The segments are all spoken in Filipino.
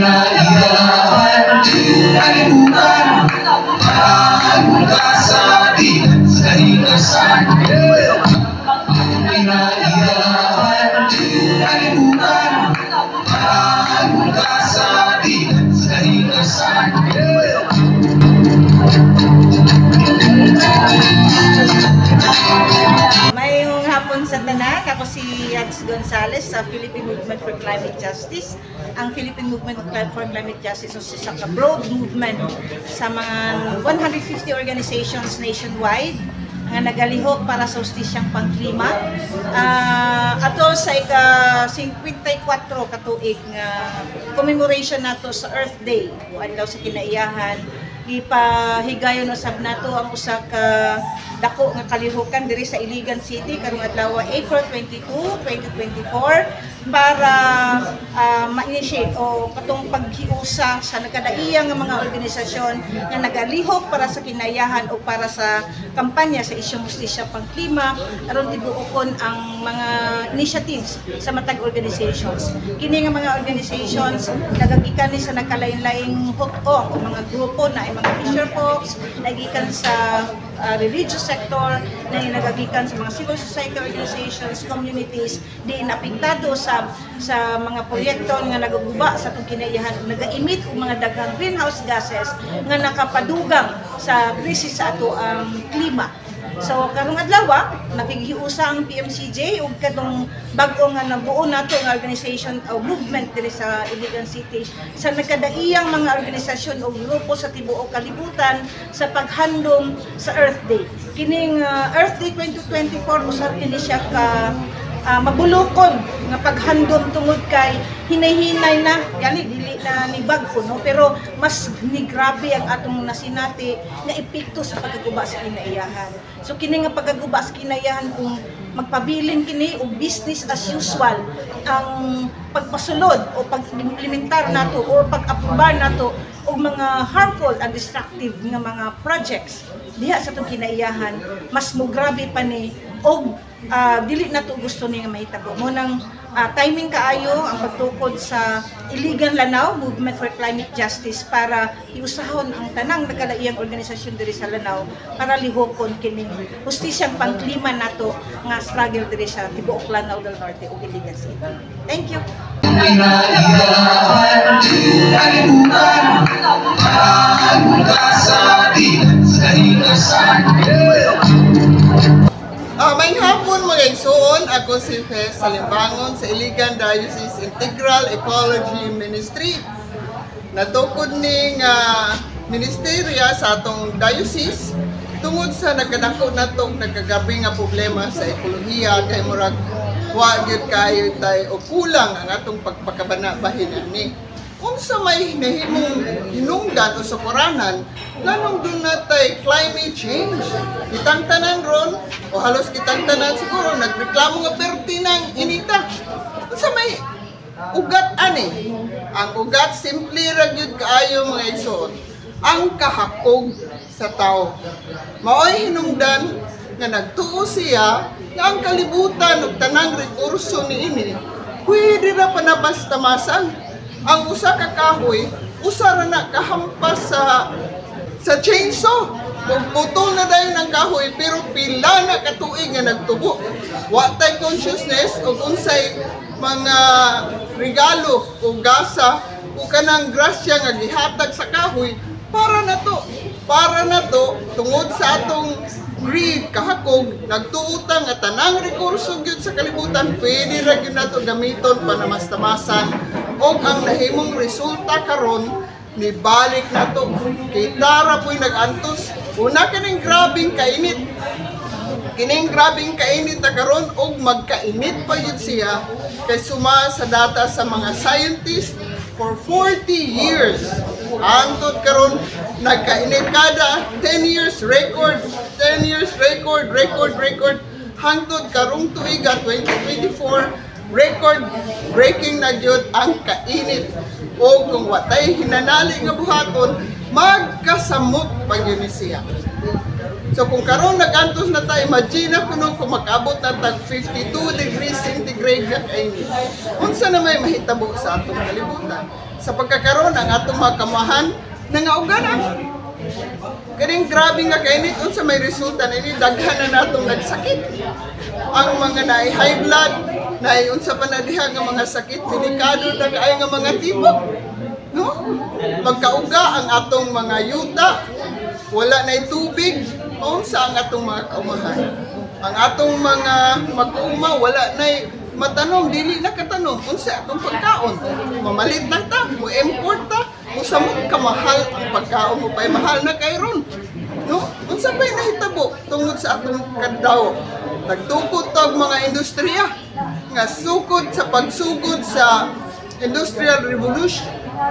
Pinaiyahan, kalimutan, paraan mula sa atin sa hinasan. Pinaiyahan, kalimutan, paraan mula sa atin sa hinasan. Mayong hapon sa tanan, ako si Yads Gonzales sa Philippine Movement for Climate Justice. Ang Philippine Movement for Climate Justice is isang broad movement sa mga 150 organizations nationwide nga nagalihok para sa hustisyang pangklima. Ato sa ika-54 katuig nga commemoration nato sa Earth Day, adlaw sa kinaiyahan. Ipahigayon usab nato ang usa ka dako nga kalihukan diri sa Iligan City karong adlaw April 22, 2024 para ma-initiate o katong paghiusa sa nagkadaiyang nga mga organisasyon nga nagalihok para sa kinayahan o para sa kampanya sa isyong hustisya pangklima aron tibuokon ang mga initiatives sa matag organizations. Kini nga mga organizations nagagikan ni sa nagkalain-laing hukong o mga grupo na ay mga fisher folks, nagikan sa religious sector, na nagagikan sa mga civil society organizations, communities, di inapektado sa mga proyekto nga nagaguba sa itong kinaiyahan, nag-emit o mga daghang greenhouse gases nga nakapadugang sa krisis sa ato ang klima. So karong adlaw nakigiusa ang PMCJ ug kadtong bag-o nga nabuo nato nga organization o movement diri sa Iligan City sa nagkadaiyang mga organisasyon o grupo sa tibuok kalibutan sa paghandom sa Earth Day. Kining Earth Day 2024 usab kini siya ka mabulokon nga paghandom tungod kay hinay-hinay na gali dili na ni bag-o no, pero mas ni grabe ang atong nasinati nga epekto sa pagkaguba sa kinaiyahan. So kini nga pagkaguba sa kinaiyahan kung magpabilin kini og business as usual ang pagpasulod o pag-implementar nato o pag-aprobar nato og mga harmful and destructive nga mga projects diha sa atong kinaiyahan, mas mo grabe pa ni og dili na to gusto niya mahitabo mo nang timing kaayo ang pagtukod sa Iligan Lanao Movement for Climate Justice para iusahon ang tanang nagkalaiyang organisasyon diri sa Lanao para lihokon kining hustisyang pangklima nato nga struggle diri sa tibuok Lanao del Norte ug Iligan City. Thank you. Pinaiyahan, kalimutan, paraan mula sa atin sa hinasan. May hapon mga igsoon, ako si Fes Salimbangon sa Iligan Diocese Integral Ecology Ministry. Natukod ning ministerya sa atong diocese tungod sa nagkadako natong nagkagabi nga problema sa ekolohiya kay murag wa gyud kayo tay o kulang ang atong pagpakabana bahin ani. Unsa may nahimong hinungdan o sukuranan, lanong doon natay climate change. Kitang tanan ron, o halos kitang tanan siguro, nagreklamo nga perti ng inita. Unsa may ugat ani? Ang ugat, simple ra gyud kaayo mga igsoon, ang kahakog sa tao. Maoy hinungdan nga nagtuo siya nga ang kalibutan ug tanang rekurso niini pwede ra panabas-tamasan. Ang usa ka kahoy, usa ra na kahampas sa chainsaw. Kung putol na dayon ang kahoy, pero pila na katuig nga nagtubo. Wa tay consciousness o unsay mga regalo o gasa o kanang grasya nga gihatag sa kahoy para na to tungod sa atong greed, kahakog, nagtuutang at tanang rekurso gyud sa kalibutan, pwede ra gyud nato gamiton panamastamasan o ang nahimong resulta karon ni balik nato. Kita ra po'y nag-antos. Una kining grabing kainit. Kining grabing kainit na karon og magkainit pa yun siya kay suma sa data sa mga scientists for 40 years. Hangtod karon nagkainit kada 10 years record, 10 years record, hangtod karong tuiga 2024 record breaking na gyud ang kainit. O kung watay hinanali nga buhaton, magkasamot pa gyud siya. So kung karon nag-antos na tayo, imagine na kuno kung mag-abot na tag 52 degrees centigrade na kainit. Unsa na may mahitabo sa atong kalibutan? Sa pagkakaroon ang atong mga kamahan nangauganan. Kaning grabe nga kainit, unsa may resulta na ini, daghan na natong nagsakit. Ang mga high blood, unsa pa na diha nga mga sakit, delikado na kaayo nga mga tibok. No? Pagkauga ang atong mga yuta, wala na tubig, unsa ang atong mga kaumahan. Ang atong mga mag-uma, wala na matanom, dili na katanom, unsa atong pagkaon. Mamalit na ta, mo import ta, unsa mo kamahal ang pagkaon mo pay mahal na kay ron. No? Unsa pay nahitabo tungod sa atong kadaw. Nagtukod tag mga industriya nga sukod sa pagsugod sa Industrial Revolution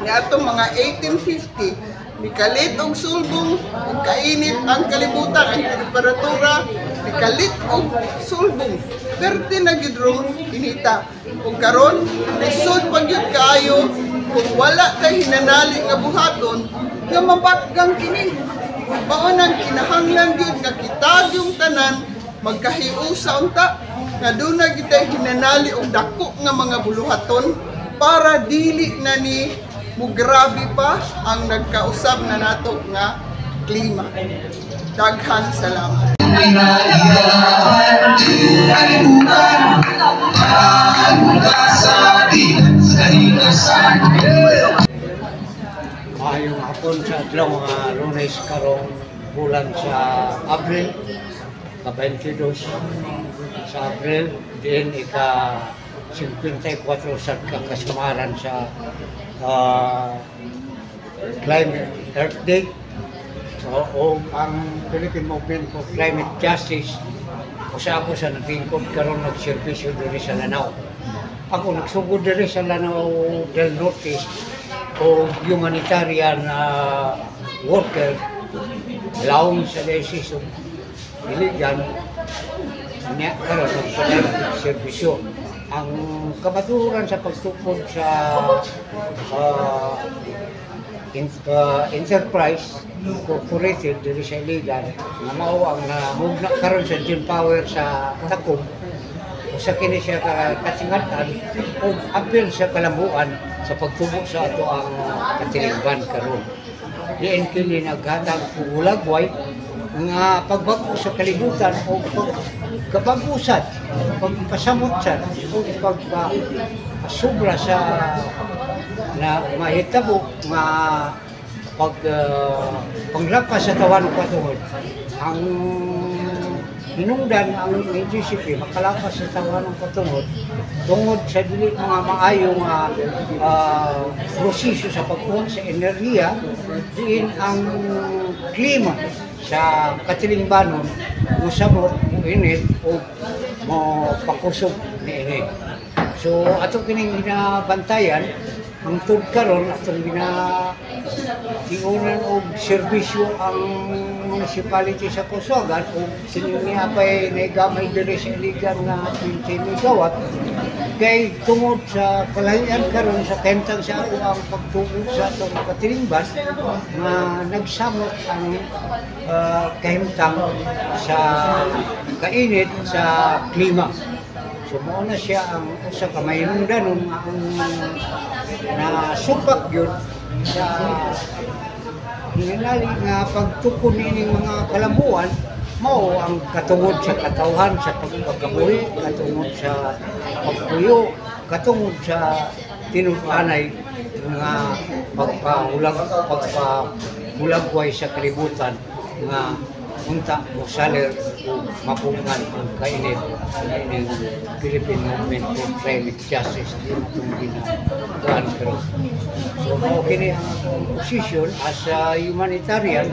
ni atong mga 1850, nikalit og sulbong ug kainit ang kalibutan, ang temperatura nikalit og sulbong. Perte na gid ron inita. Ug karon lisod pa gyud kaayo kung wala kay hinanali nga buhaton nga mabakgang kini. Mao nang kinahanglan gyud nga kita yung tanan magkahiusa unta nga dunay kita hinanali og dako nga mga buluhaton para dili na ni mugrabe pa ang nagkausab na nato nga klima. Daghang salamat. Maayong hapon sa adlaw mga Lunes karong bulan sa Abril, ka-22 sa Abril, din ika 54 sa kakasamaran sa Climate Earth Day. O ang Philippine Movement for Climate Justice, usa ako sa natingkod karon nagserbisyo diri sa Lanao. Ako nagsugod diri sa Lanao del Norte o humanitarian worker laong sa diocese of Iligan niya karon nagserbisyo. Ang kamaturan sa pagtukod sa Enterprise Incorporated diri sa Iligan nga mao ang nahugna karon sa Gen Power sa Tacob. Usa kini siya kasingatan o apil sa kalambuan sa pagtubo sa ato ang katilingban karon. Diin kini naghatag og ulagway nga pagbago sa kalibutan o pagkabagusan, pagpasamutsan o pagpasubra sa na mahitabo nga panglapas sa tawan ng patuhod. Ang hinungdan ang NGCP makalapas sa tawan ng patuhod tungod sa dili mga maayong proseso sa pagkuha sa enerhiya, diin ang klima sa katilingbanon musabot init o mo pakusog ni init. So ato kining ginabantayan ang karon atong ginatiunan og serbisyo ang municipality sa Kusogan o sinunya pa'y naigamay diri sa Iligan na 20 megawatt kay tungod sa kalahian karon sa kentang sa ato ang pagtubo sa atong katilingban nga nagsamot ang kahimtang sa kainit sa klima. So mao na siya ang usa ka mahinungdanon nga ang nasupak yun sa hinali nga pagtukon nining mga kalambuan mao ang katungod sa katawhan sa pagkabuhi, katungod sa pagpuyo, katungod sa tinud-anay nga pagpahulagway sa kalibutan nga unta mo saler o mapungan ang kainit ng Philippine Movement for Climate Justice din itong ginagawa pero so mao kini ang posisyon as a humanitarian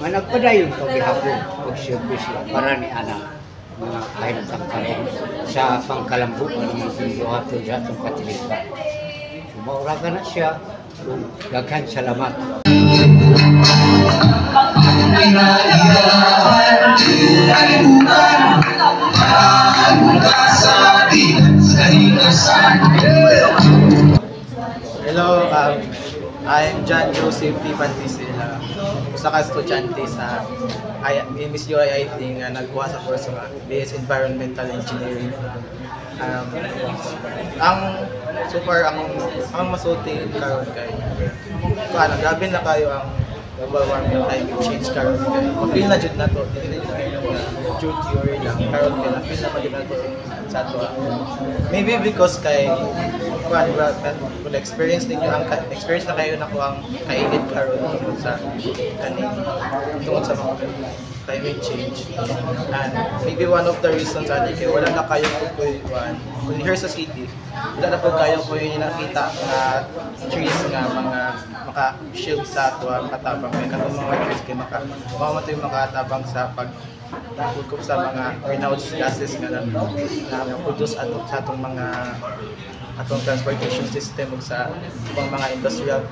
nga nagpadayon paghihapon pagserbisyo para ni ana mga kahimtang karon sa pangkalambuan ng buhaton sa atong katilingban. So maura ka na siya daghan salamat. Hello, I'm John Joseph P. Pantisila, usa ka estudyante sa Miss UIIT nga nagkuha sa course nga BS Environmental Engineering. Ang so far ang masulti karon kay grabe na kayo ang global warming climate change karon kay mapil na jud nato dili na kayo jud theory lang karon kay napil na jud nato sa ato. Maybe because kay kung experience ninyo ang experience na kayo na ko ang kainit karon tungod sa mga climate change. And maybe one of the reasons kay wala na kayo kung here sa city, wala na po kayo po yung nakita na trees nga mga maka-shield sa ato ang katabang may katong mga trees kay makamatay makatabang sa pagkukup sa mga greenhouse gases nga na produce ato sa atong mga atong transportation system ug sa ibang mga industrial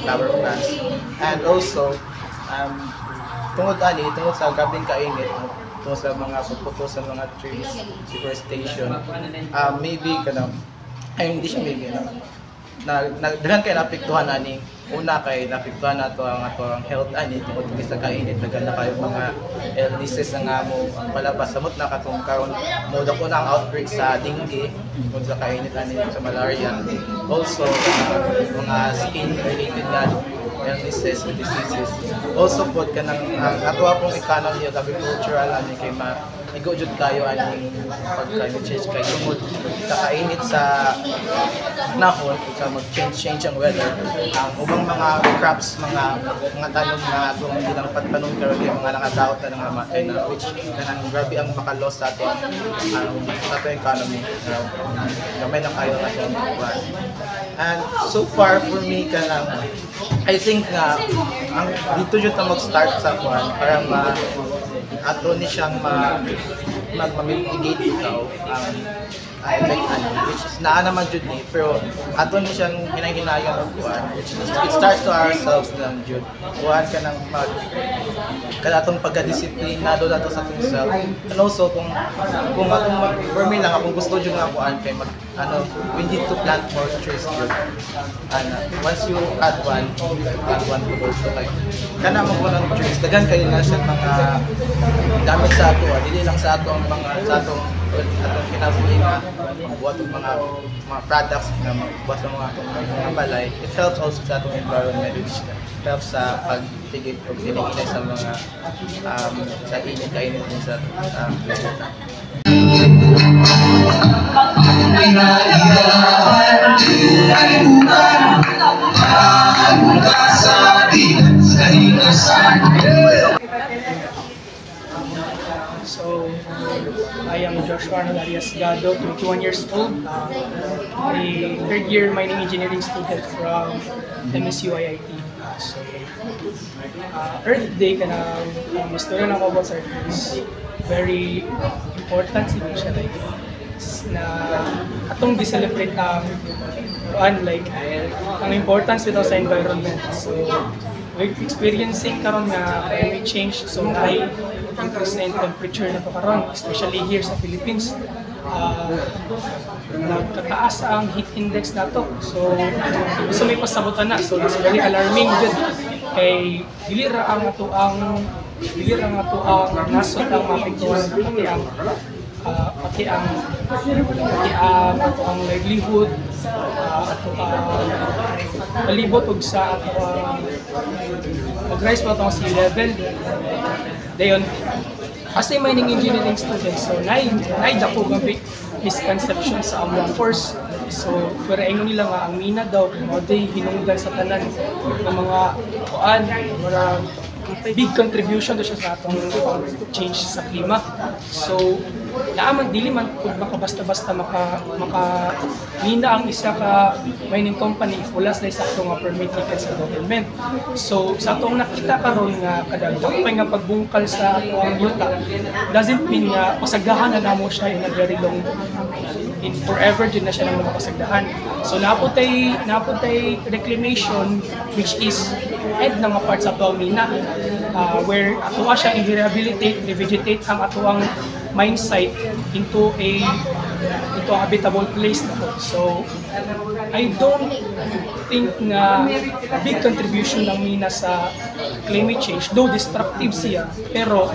power plants. And also tungod sa grabing kainit tungod sa mga pagpupo sa mga trees, deforestation, maybe hindi siya maybe daghan kay naapektuhan ani una kay naapektuhan nato ang health tungod sa kainit daghan na kayo mga illnesses nga mo palabas samot na katong karon mo dako na ang outbreak sa dengue tungod sa kainit sa malaria, also mga skin related na illnesses and diseases. Also po kanang ato akong economy ug agricultural kay igo jud kayo aning pag-climate change kay tungod sa kainit sa panahon sa mag-change ang weather. Ang ubang mga crops, mga tanom nga atong bilang pagtanom karon kay mga nangadawat na namatay na which kanang grabe ang maka-loss sa ato economy. Gamay na kayo nga siya. And so far for me kanang I think nga ang dito jud ta mag-start sa kuan para ato ni siyang mag-mitigate itaw effect which is naa naman jud ni pero ato ni siyang hinay-hinayan og kuan which is it starts to ourselves lang jud kuan ka nang atong pagka-disiplinado nato sa atong self. And also kung atong for me lang akong gusto jud nga kuan kay we need to plant more trees jud. And once you add one also like kana mo kuan ng trees daghan kay na siya mga damit sa ato dili lang sa ato ang mga sa atong kinabuhi nga magbuhat ng mga products na magbuhat ng mga balay. It helps also sa atong environment, which helps sa pagtigil o tiniginay sa mga sa init-kainit din sa planeta. Pinahirapan ay buwan pagkasabi sa hinasan. So, I am Joshua Arias Gado, 21 years old, a third-year mining engineering student from MSU-IIT. Earth Day ka na, istorya na ako about sa Earth Day is very important siya like na atong gi-celebrate ang importance without sa environment. So, we're experiencing karon nga climate change, so increase in temperature na to karon, especially here sa Philippines. Nagkataas ang heat index nato, so may pasabutan na, so it's very alarming jud kay dili ra ang ato ang nasod ang maapektuhan pati ang ato ang livelihood, ato ang palibot ug sa ato ang mag-rise pa itong sea level. Dayon, as a mining engineering student, so naidako ng big misconception sa among course. So, pero ingon nila nga ang mina daw mo day hinungdan sa tanan ng mga kuan, mga big contribution to siya sa atong change sa klima. So, naaman dili man pud makabasta-basta maka mina ang isa ka mining company if wala sa sakto nga permit gikan sa government. So, sa atong nakita karon nga kadagdag nga pagbungkal sa atong yuta doesn't mean nga pasagdahan na namo siya in a very long in forever din na siya nang mapasagdahan. So naputay reclamation which is head ng mga parts sa Paumina where ato siya i-rehabilitate, revegetate ang atuang mine site into a habitable place na to. So I don't think na big contribution ng mina sa climate change, though destructive siya, pero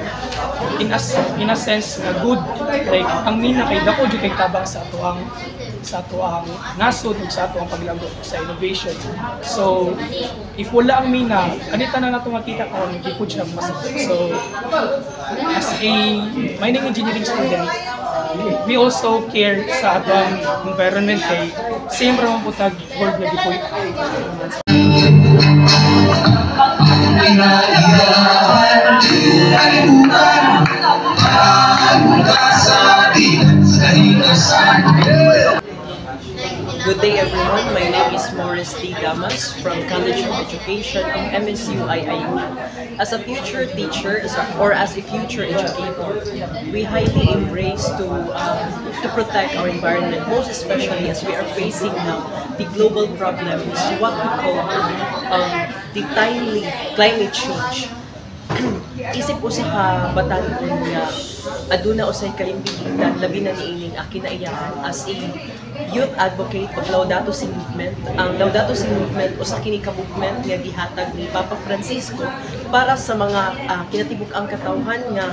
in a sense na good, like ang mina kay dako jud kay tabang sa ato ang nasod ug sa ato ang paglago sa innovation. So if wala ang mina, kanita na nato makita karon di pud siya masakit. So as a mining engineering student, we also care sa atong environment kay same ra man putag world na gipoy. Pinaiyahan kalibutan mula sa atin sa inasan. Good day everyone, my name is Morris T. Damas from College of Education of MSU IIU. As a future teacher or as a future educator, we highly embrace to protect our environment, most especially as we are facing now the global problem is what we call the timely climate change. Isip ko sa batan-on nga aduna usay kalimbigitan labi na niining kinaiyahan as a youth advocate of Laudato Si movement. Ang Laudato Si movement usa kini ka movement nga gihatag ni Papa Francisco para sa mga kinatibuk-ang katawhan nga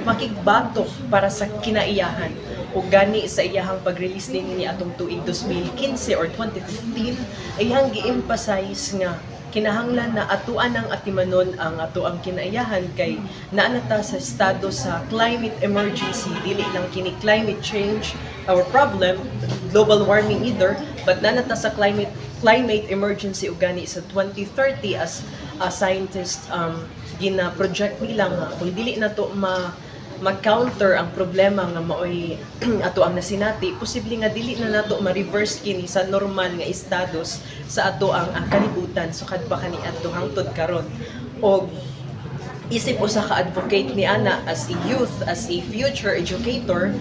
makigbatok para sa kinaiyahan ug gani sa iyahang pag-release ni atong tuig 2015 or 2015 iyang gi-emphasize nga kinahanglan na atuan ng atimanon ang atoang kinaiyahan kay naanata sa estado sa climate emergency, dili lang kini climate change our problem, global warming either, but naanata sa climate emergency ug gani sa 2030 as scientists gina-project nila nga kung dili na to mag-counter ang problema nga maoy ato ang nasinati, posible nga dili na nato ma-reverse kini sa normal nga estados sa ato ang kalibutan sukad pa kani adto hangtod karon. Og isip usa ka advocate ni ana as a youth, as a future educator,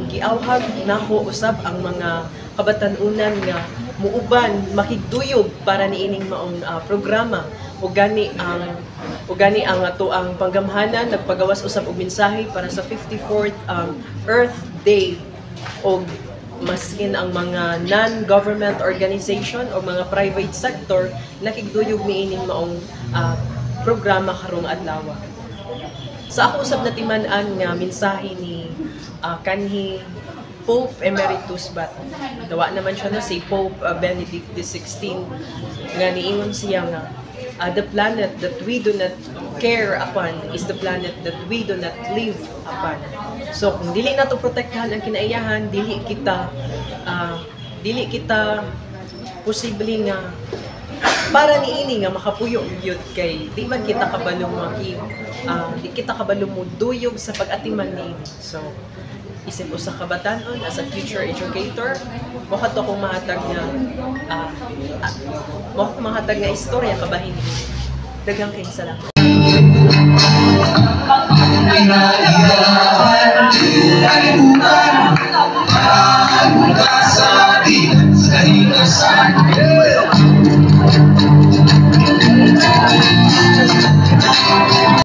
giawhag nako usab ang mga kabatan-unan nga muuban makigduyog para niining maong programa ug gani ang ato ang panggamhanan nagpagawas usab og mensahe para sa 54th Earth Day og maskin ang mga non-government organization o mga private sector nakigduyog niining maong programa karong adlaw. Sa ako usab natiman-an nga mensahe ni kanhi Pope Emeritus but dawa naman siya no si Pope Benedict XVI nga niingon siya nga the planet that we do not care upon is the planet that we do not live upon. So kung dili nato protektahan ang kinaiyahan, dili kita posible nga para niini nga makapuyo gyud kay di man kita kabalo di kita kabalo mo duyog sa pag-atiman niini. So isip usa ka batan-on as a future educator mo kadto kong mahatag nga istorya kabahin ni daghang kay salamat. Pinaiyahan kalibutan mula sa atin sa inasan.